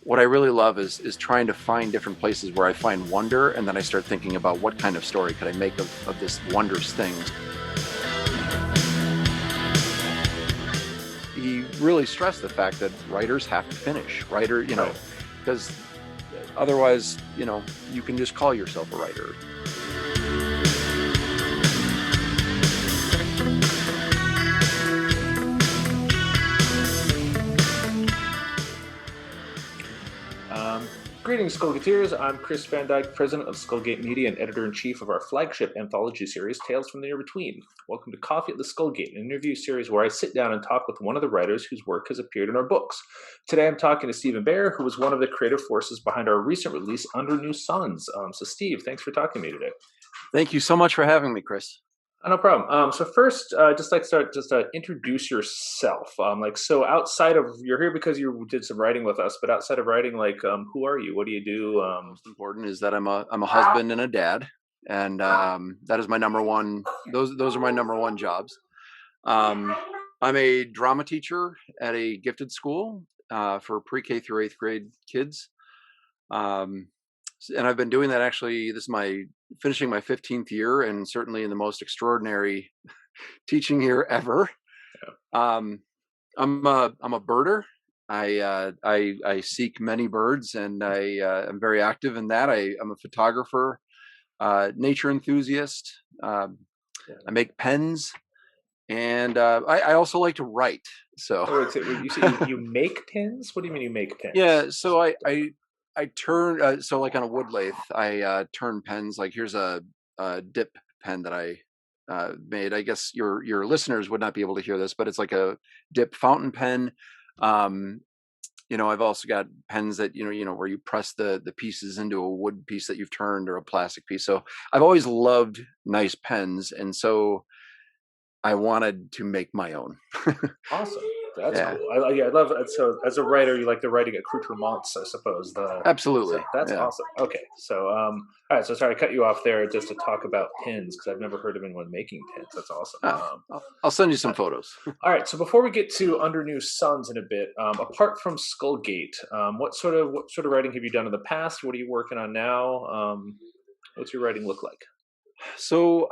what I really love is trying to find different places where I find wonder, and then I start thinking about what kind of story could I make of this wondrous thing. He really stressed the fact that writers have to finish. Because otherwise, you can just call yourself a writer. Greetings, Skullgateers. I'm Chris Vandyke, president of Skullgate Media and editor-in-chief of our flagship anthology series, Tales from the Near-Between. Welcome to Coffee at the Skullgate, an interview series where I sit down and talk with one of the writers whose work has appeared in our books. Today I'm talking to Stephen Bear, who was one of the creative forces behind our recent release, Under New Suns. So Steve, thanks for talking to me today. Thank you so much for having me, Chris. No problem. So first, introduce yourself. So outside of, you're here because you did some writing with us, but outside of writing, who are you? What do you do? Most important is that I'm a husband and a dad, and that is my number one. Those are my number one jobs. I'm a drama teacher at a gifted school for pre-K through 8th grade kids. And I've been doing that, actually. This is finishing my 15th year, and certainly in the most extraordinary teaching year ever. Yeah. I'm a birder. I seek many birds, and I am very active in that. I'm a photographer, nature enthusiast. I make pens, and I also like to write. So you say you make pens? What do you mean you make pens? Yeah, so I turn, so like on a wood lathe, I turn pens. Like here's a dip pen that I made. I guess your listeners would not be able to hear this, but it's like a dip fountain pen. I've also got pens that where you press the pieces into a wood piece that you've turned, or a plastic piece. So I've always loved nice pens, and so I wanted to make my own. Awesome. That's cool. I love it. So, as a writer, you like the writing accoutrements, I suppose. Absolutely. So that's awesome. Okay. So, all right. So, sorry, I cut you off there just to talk about pins, because I've never heard of anyone making pins. That's awesome. I'll send you some photos. All right. So, before we get to Under New Suns in a bit, apart from Skullgate, what sort of writing have you done in the past? What are you working on now? What's your writing look like? So,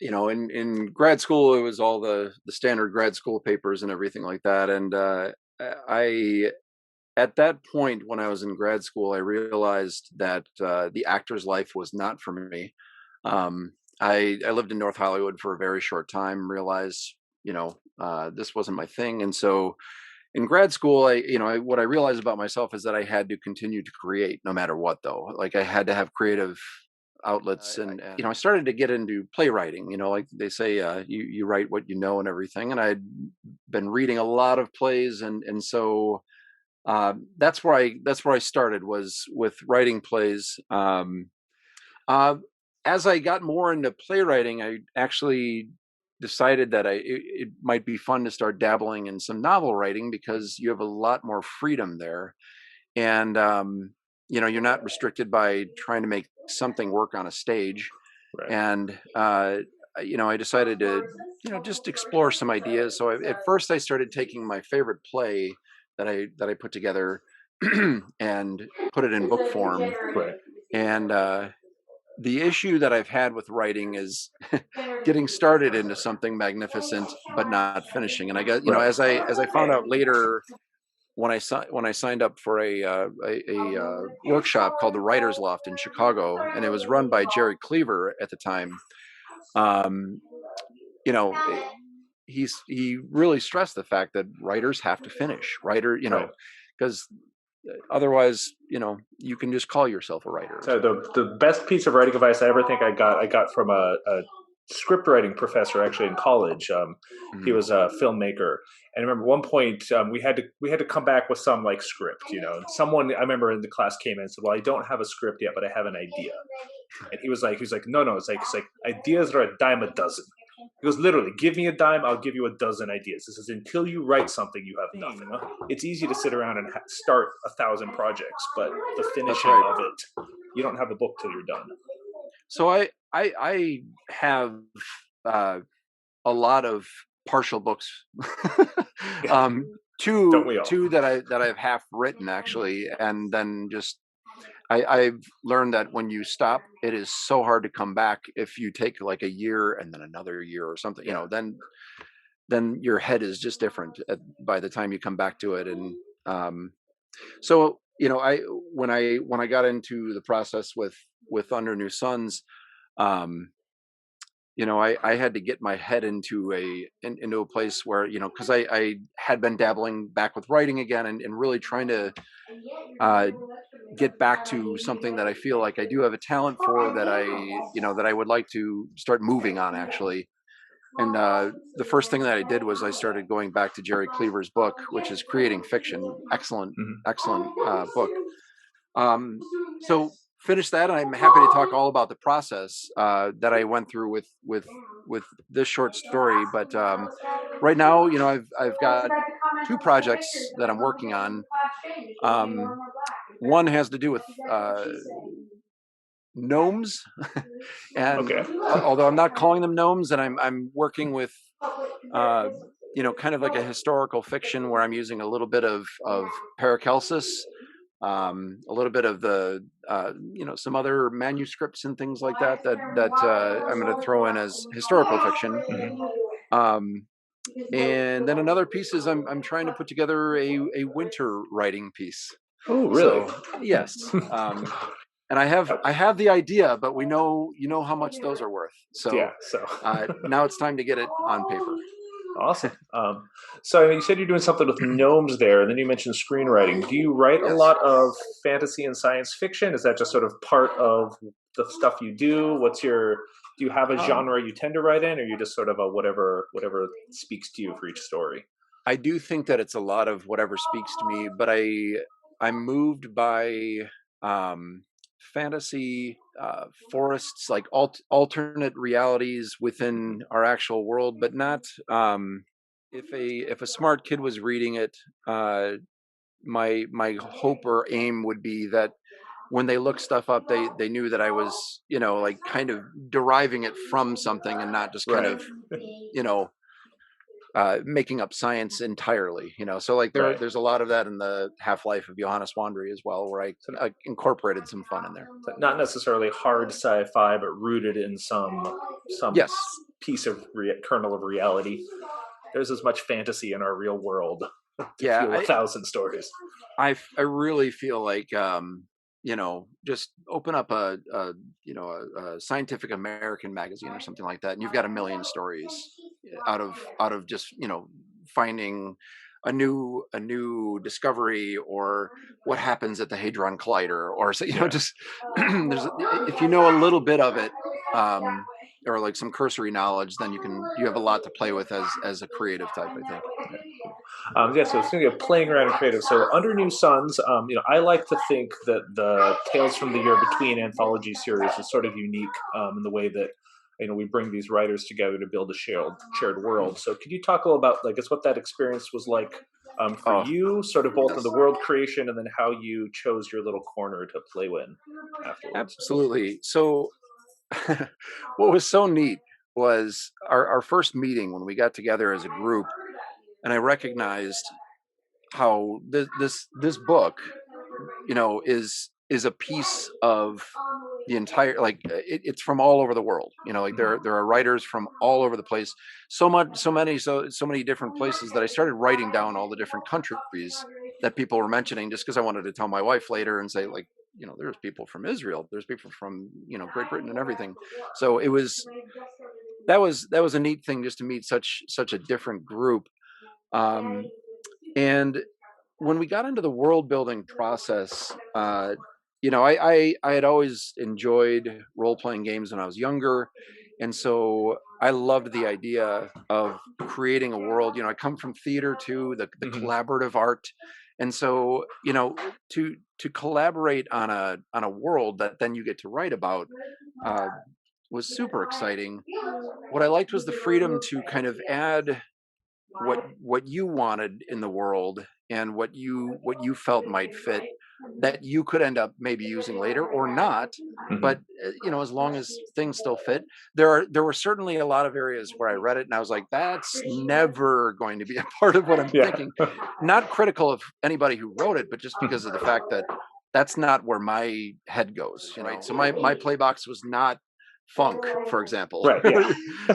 in grad school, it was all the standard grad school papers and everything like that. And at that point, when I was in grad school, I realized that the actor's life was not for me. I lived in North Hollywood for a very short time, realized, this wasn't my thing. And so in grad school, what I realized about myself is that I had to continue to create no matter what, though. Like I had to have creative outlets, and I started to get into playwriting. Like they say, you write what you know and everything. And I'd been reading a lot of plays, and so that's where I started, was with writing plays. As I got more into playwriting, I actually decided that it might be fun to start dabbling in some novel writing, because you have a lot more freedom there, and you're not restricted by trying to make something work on a stage. Right. And I decided to just explore some ideas. So at first I started taking my favorite play that I put together and put it in book form. Right. And the issue that I've had with writing is getting started into something magnificent but not finishing. And I got as I found out later, when I signed up for a workshop called the Writers Loft in Chicago, and it was run by Jerry Cleaver at the time. He really stressed the fact that writers have to finish. Because otherwise, you can just call yourself a writer. So the best piece of writing advice I ever think I got from a script writing professor, actually, in college. He was a filmmaker, and I remember one point we had to come back with some script. Someone I remember in the class came in and said, "Well, I don't have a script yet, but I have an idea." And he was like, "No, it's like ideas are a dime a dozen." He goes, "Literally, give me a dime, I'll give you a dozen ideas." This is until you write something, you have nothing. It's easy to sit around and start 1,000 projects, but the finishing of it, you don't have the book till you're done. So I have a lot of partial books Don't two we all? two that I've half written actually, and then just I've learned that when you stop, it is so hard to come back if you take like a year and then another year or something. Yeah. Then your head is just different by the time you come back to it. And um, so I when I got into the process with Under New Suns, um, I had to get my head into a place where because I had been dabbling back with writing again and really trying to uh, get back to something that I feel like I do have a talent for that I would like to start moving on actually. And the first thing that I did was I started going back to Jerry Cleaver's book, which is Creating Fiction. Excellent, Hmm. excellent book. So finish that, and I'm happy to talk all about the process that I went through with this short story. But right now, I've got two projects that I'm working on. Um, One has to do with gnomes, and Okay. although I'm not calling them gnomes, and I'm working with uh, kind of like a historical fiction where I'm using a little bit of Paracelsus, a little bit of the some other manuscripts and things like that I'm going to throw in as historical fiction. Hmm. Um, and then another piece is I'm trying to put together a winter writing piece. Oh, really? So yes, and I have the idea, but how much those are worth. Yeah. So So. now it's time to get it on paper. Awesome. So you said you're doing something with gnomes there, and then you mentioned screenwriting. Do you write a Yes. lot of fantasy and science fiction? Is that just sort of part of the stuff you do? Do you have a Um, genre you tend to write in, or you just sort of a whatever speaks to you for each story? I do think that it's a lot of whatever speaks to me, but I'm moved by um, fantasy forests, like alternate realities within our actual world, but not. If a smart kid was reading it, uh, my hope or aim would be that when they look stuff up, they knew that I was like kind of deriving it from something and not just kind Right. of you know making up science entirely. So like Right. there's a lot of that in the Half-Life of Johannes Wandri as well, where I So incorporated some fun in there. not necessarily hard sci-fi, but rooted in some Yes. piece of kernel of reality. There's as much fantasy in our real world to Yeah, fuel a thousand stories. I really feel like just open up a Scientific American magazine or something like that, and you've got a million stories out of just finding a new discovery, or what happens at the Hadron Collider, or so Yeah. just if you know a little bit of it, um, or like some cursory knowledge, then you have a lot to play with as a creative type, I think. Yeah, cool. Yeah, so speaking of playing around in creative, so Under New Suns, I like to think that the Tales from the Year Between anthology series is sort of unique in the way that we bring these writers together to build a shared world. So, could you talk a little about, like, guess what that experience was like for Oh, you, sort of both in the yes. world creation and then how you chose your little corner to play in afterwards? Absolutely. So, what was so neat was our first meeting when we got together as a group, and I recognized how this book, is a piece of the entire, like it's from all over the world. Like Mhm. there are writers from all over the place, so many different places that I started writing down all the different countries that people were mentioning, just because I wanted to tell my wife later and say, like, there's people from Israel, there's people from Great Britain and everything. So that was a neat thing, just to meet such a different group. um and when we got into the world building process, I had always enjoyed role playing games when I was younger, and so I loved the idea of creating a world. I come from theater too, the Mhm. collaborative art, and so to collaborate on a world that then you get to write about uh, was super exciting. What I liked was the freedom to kind of add what you wanted in the world, and what you felt might fit that you could end up maybe using later or not. But Hmm. as long as things still fit, there were certainly a lot of areas where I read it and I was like, that's never going to be a part of what I'm Yeah. thinking. Not critical of anybody who wrote it, but just because of the fact that that's not where my head goes, right? So my play box was not funk, for example. Right.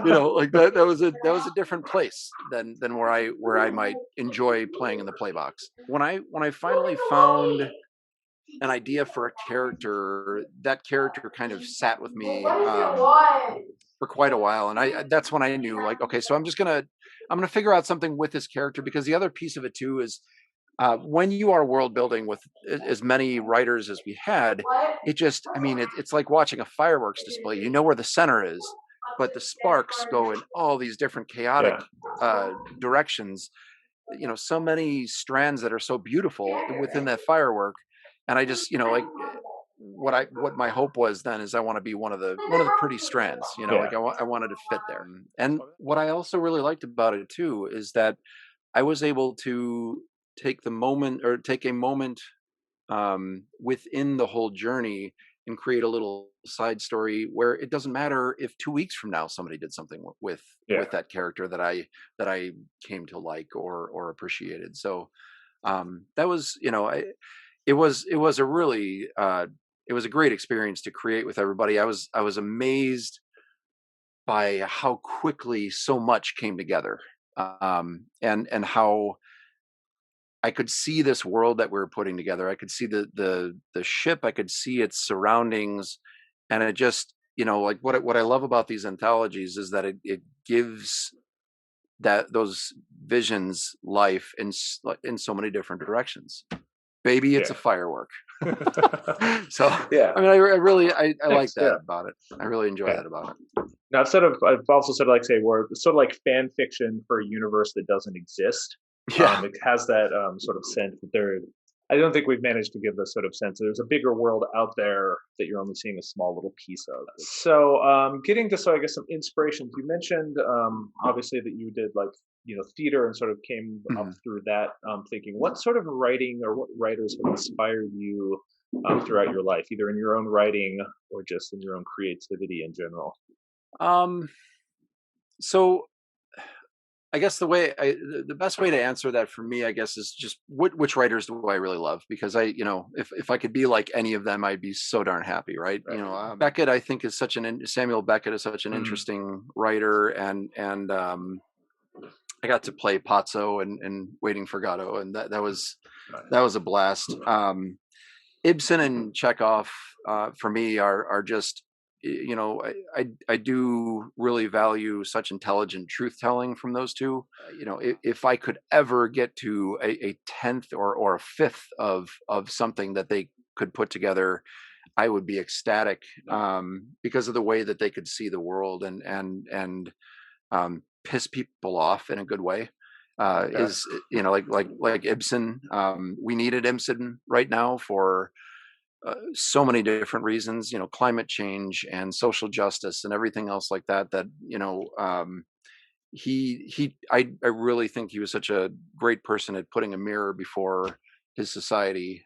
Yeah. Like that was a different place than where I might enjoy playing in the play box. When I finally found an idea for a character, that character kind of sat with me for quite a while, and that's when I knew, like, okay, so I'm gonna figure out something with this character, because the other piece of it too is, when you are world building with as many writers as we had, it just, I mean, it's like watching a fireworks display. You know where the center is, but the sparks go in all these different chaotic Yeah. directions. So many strands that are so beautiful within that firework. And I just, like, what my hope was then is I want to be one of the pretty strands. Yeah. Like I wanted to fit there. And what I also really liked about it too is that I was able to take a moment, within the whole journey, and create a little side story where it doesn't matter if 2 weeks from now somebody did something Yeah. with that character that I came to like or appreciated. So, that was, it was a really, it was a great experience to create with everybody. I was amazed by how quickly so much came together, and how I could see this world that we were putting together. I could see the ship. I could see its surroundings, and it just, like, what I love about these anthologies is that it gives those visions life in so many different directions. Baby, it's a Yeah. firework. So, Yeah. I mean, I really, I like Thanks. that Yeah. about it. I really enjoy Yeah. that about Now, I've also sort of like say we're sort of like fan fiction for a universe that doesn't exist. it. Yeah. It has that sort of sense that there. I don't think we've managed to give this sort of sense that there's a bigger world out there that you're only seeing a small little piece of. So, getting to I guess some inspirations. You mentioned obviously that you did like theater and sort of came up Mhm. through that thinking. What sort of writing or what writers have inspired you throughout your life, either in your own writing or just in your own creativity in general? Um. So I guess the best way to answer that for me, I guess, is just which writers do I really love? Because if I could be like any of them, I'd be so darn happy, right? Right. Beckett, I think, Samuel Beckett is such an Mm, interesting writer, and I got to play Pazzo and Waiting for Godot, and that nice. was a blast. Ibsen and Chekhov, for me, are just, I do really value such intelligent truth telling from those two. If I could ever get to a tenth or a fifth of something that they could put together, I would be ecstatic, because of the way that they could see the world, and piss people off in a good way. Okay. Is like Ibsen. We needed Ibsen right now for, so many different reasons. Climate change and social justice and everything else like that. I really think he was such a great person at putting a mirror before his society.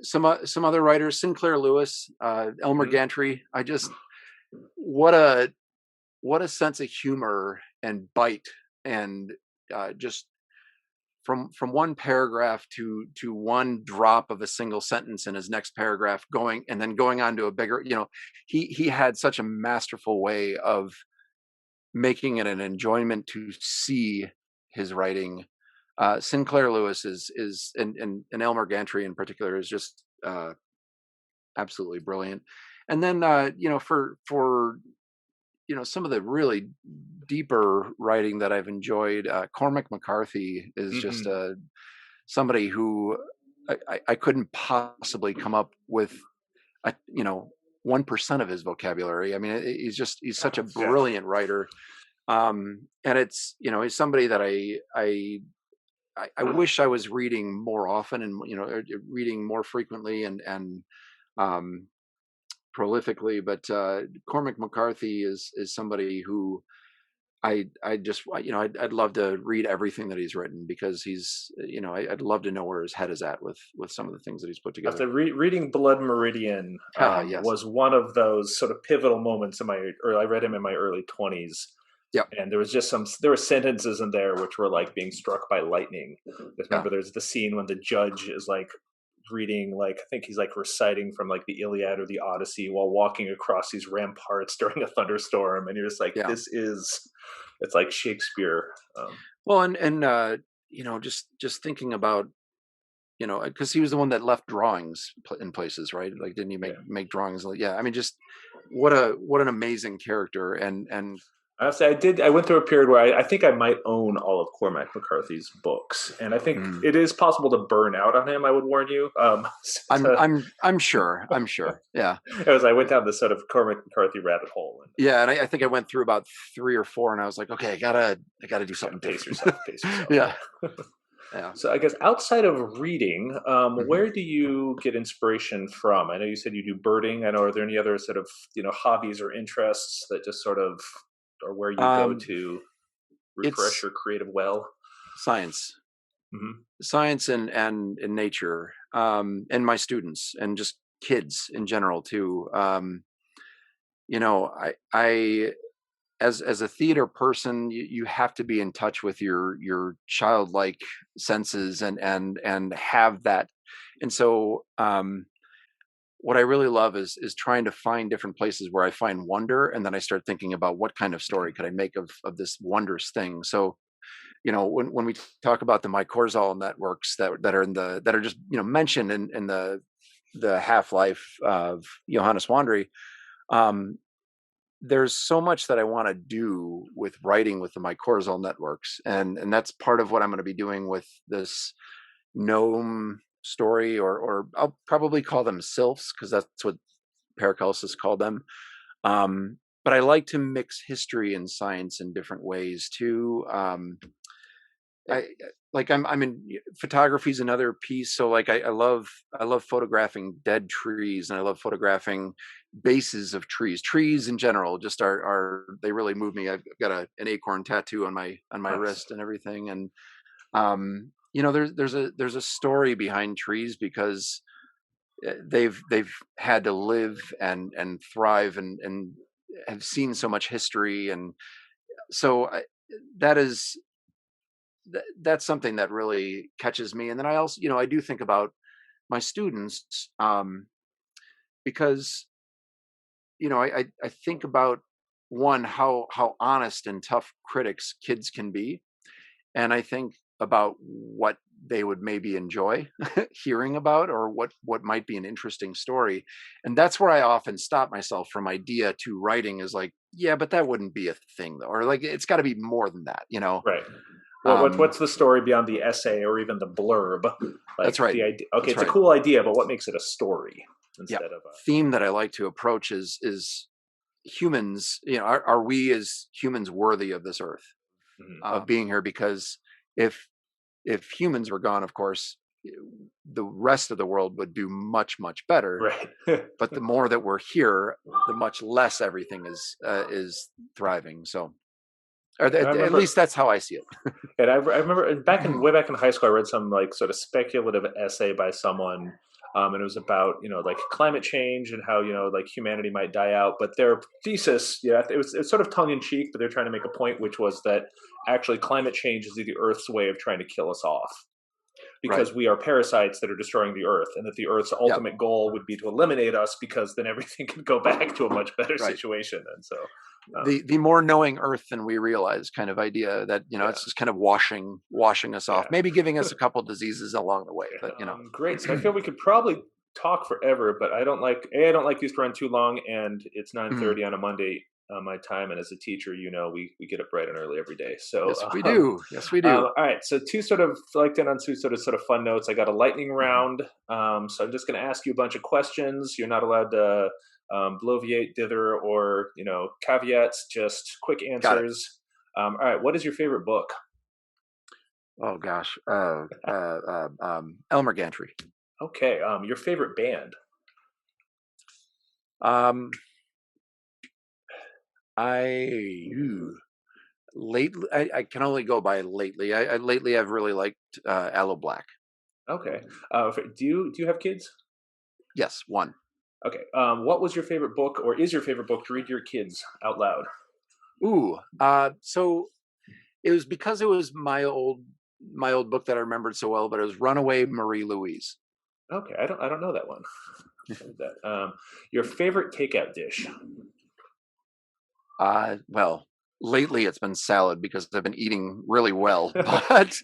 Some other writers, Sinclair Lewis, Elmer Hmm. Gantry. I just, what a sense of humor and bite, and, just from one paragraph to one drop of a single sentence in his next paragraph, going and then going on to a bigger, he had such a masterful way of making it an enjoyment to see his writing. Sinclair Lewis is and Elmer Gantry in particular is just, absolutely brilliant. And then, for some of the really deeper writing that I've enjoyed, Cormac McCarthy is just, Hmm. somebody who I couldn't possibly come up with, 1% of his vocabulary. I mean, he's such a Yeah. brilliant writer, and he's somebody that I wish I was reading more often, and reading more frequently, and um, prolifically. But Cormac McCarthy is somebody who I just, I'd love to read everything that he's written, because he's, I'd love to know where his head is at with some of the things that he's put together. After reading Blood Meridian Ah, yes. was one of those sort of pivotal moments in my, or I read him in my early 20s. Yep. And there was just there were sentences in there which were like being struck by lightning. Just Yeah. remember there's the scene when the judge is like reading, like, I think he's like reciting from like the Iliad or the Odyssey while walking across these ramparts during a thunderstorm. And you're just like, Yeah. it's like Shakespeare. Well, and just thinking about, because he was the one that left drawings in places, right? Like, didn't he Yeah. make drawings? Yeah, I mean, just what an amazing character. And I have to say, I went through a period where I think I might own all of Cormac McCarthy's books, and I think mm, it is possible to burn out on him. I would warn you. I'm sure. Yeah. As I went down this sort of Cormac McCarthy rabbit hole, and Yeah, and I think I went through about 3 or 4, and I was like, okay, I gotta do just gotta something pace different. yourself, pace yourself. Yeah. Yeah. Yeah. So I guess outside of reading, hmm where do you get inspiration from? I know you said you do birding. I know, are there any other sort of hobbies or interests that just sort of, or where you go Um, to refresh it's your creative well? science, Hmm. science, and nature, and my students, and just kids in general too. I as a theater person, you have to be in touch with your childlike senses, and have that. And so, what I really love is trying to find different places where I find wonder, and then I start thinking about what kind of story could I make of this wondrous thing. So, when we talk about the mycorrhizal networks that are just, mentioned in the Half-Life of Johannes Wandri, um, there's so much that I want to do with writing with the mycorrhizal networks, and that's part of what I'm going to be doing with this gnome story, or I'll probably call them sylphs, because that's what Paracelsus called them. But I like to mix history and science in different ways too. I like I'm in photography is another piece. So like I love photographing dead trees, and I love photographing bases of trees. Trees in general just are they really move me. I've got an acorn tattoo on my Nice. wrist and everything. And there's a story behind trees, because they've had to live and thrive, and have seen so much history. And so that is that's something that really catches me. And then I also, I do think about my students, because I think about, one, how honest and tough critics kids can be, and I think about what they would maybe enjoy hearing about, or what might be an interesting story. And that's where I often stop myself from idea to writing, is like, yeah, but that wouldn't be a thing though, or like it's got to be more than that. Right. um What's the story beyond the essay or even the blurb? that's Like right. the idea. Okay, That's it's a right. cool idea, but what makes it a story Yeah. instead of a? Theme that I like to approach is humans. Are we as humans worthy of this earth, Mhm. of being here? Because if if humans were gone, of course, the rest of the world would do much, much better. Right. But the more that we're here, the much less everything is thriving. So, or And I at remember, least that's how I see it. and I remember way back in high school, I read some like sort of speculative essay by someone, and it was about like climate change and how like humanity might die out. But their thesis, yeah, it's sort of tongue in cheek, but they're trying to make a point, which was that actually climate change is the Earth's way of trying to kill us off, Right. because we are parasites that are destroying the earth, and that the earth's Yep. ultimate goal would be to eliminate us, because then everything can go back to a much better Right. situation. And so The more knowing Earth than we realize kind of idea, that yeah. it's just kind of washing us off, Yeah. maybe giving us a couple diseases along the way, but Great. So I feel we could probably talk forever, but I don't like these to run too long, and it's Mm, 9:30 on a Monday, my time, and as a teacher, we get up bright and early every day. So yes, we do. Yes, we do. all right, so two sort of like then on two sort of fun notes. I got a lightning Mhm. round, so I'm just going to ask you a bunch of questions. You're not allowed to bloviate, dither, or caveats. Just quick Got it. answers. All right, what is your favorite book? Oh gosh. Elmer Gantry. Okay, your favorite band? Um, I ooh, Lately, I can only go by lately. Lately I've really liked Aloe Black. Okay. Do you have kids? Yes, one. Okay. What was your favorite book, or is your favorite book to read to your kids out loud? Ooh, so it was because it was my old book that I remembered so well, but it was Runaway Marie Louise. Okay, I don't know that one. That your favorite takeout dish? Well, lately it's been salad because I've been eating really well, but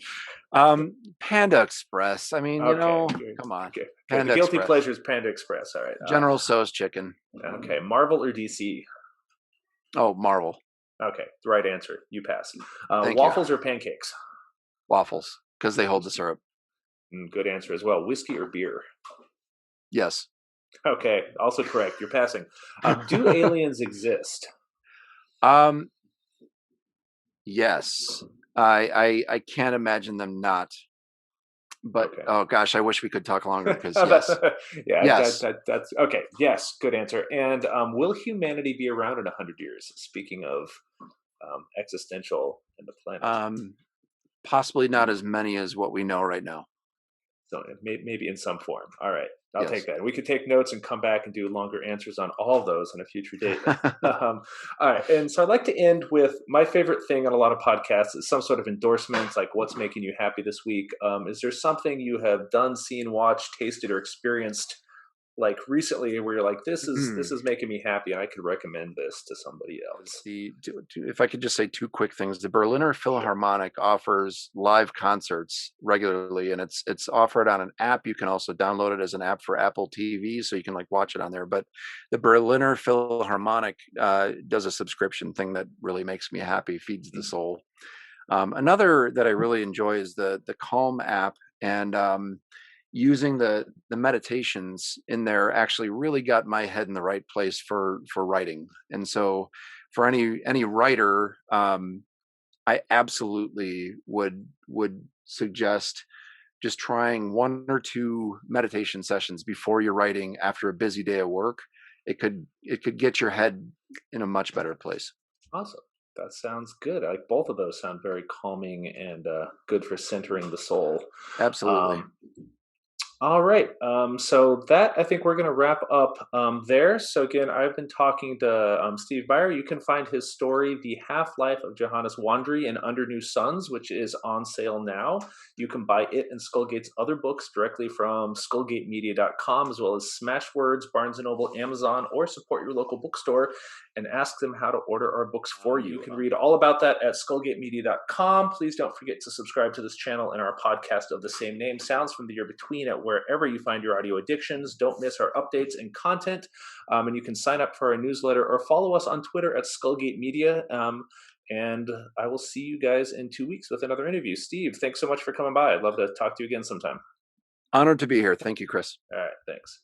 Panda Express. I mean, Okay, come on, okay, okay. The Panda guilty Express, pleasure is Panda Express. All right. General Tso's chicken. Okay, Marvel or DC? Oh, Marvel. Okay, the right answer. You pass. Thank you. Waffles or pancakes? Waffles because they hold the syrup. Good answer as well. Whiskey or beer? Yes. Okay, also correct. You're passing. Do aliens exist? um. Yes. I can't imagine them not. But Okay. oh gosh, I wish we could talk longer because yes, Yeah, yes. that's okay. Yes, good answer. And will humanity be around in 100 years? Speaking of existential and the planet. Um, Possibly not as many as what we know right now. So maybe in some form. All right, I'll take Yes. that. We could take notes and come back and do longer answers on all of those on a future date. All right, and so I'd like to end with my favorite thing on a lot of podcasts is some sort of endorsements, like what's making you happy this week. Is there something you have done, seen, watched, tasted, or experienced like recently where you're like, this is making me happy, and I could recommend this to somebody else? If I could just say two quick things, the Berliner Sure. Philharmonic offers live concerts regularly, and it's offered on an app. You can also download it as an app for Apple TV, so you can like watch it on there. But the Berliner Philharmonic does a subscription thing that really makes me happy, feeds the soul. Another that I really enjoy is the Calm app, and using the meditations in there actually really got my head in the right place for writing. And so, for any writer, I absolutely would suggest just trying one or two meditation sessions before you're writing after a busy day of work. It could get your head in a much better place. Awesome. That sounds good. Like both of those sound very calming and good for centering the soul. Absolutely. Um, all right. So that I think we're going to wrap up there. So again, I've been talking to Steve Byer. You can find his story, "The Half-Life of Johannes Wandri and Under New Suns," which is on sale now. You can buy it and Skullgate's other books directly from skullgatemedia.com, as well as Smashwords, Barnes& and Noble, Amazon, or support your local bookstore and ask them how to order our books for you. You can read all about that at skullgatemedia.com. Please don't forget to subscribe to this channel and our podcast of the same name, Sounds from the Year Between, at wherever you find your audio addictions. Don't miss our updates and content. And you can sign up for our newsletter or follow us on Twitter at Skullgate Media. And I will see you guys in 2 weeks with another interview. Steve, thanks so much for coming by. I'd love to talk to you again sometime. Honored to be here. Thank you, Chris. All right, thanks.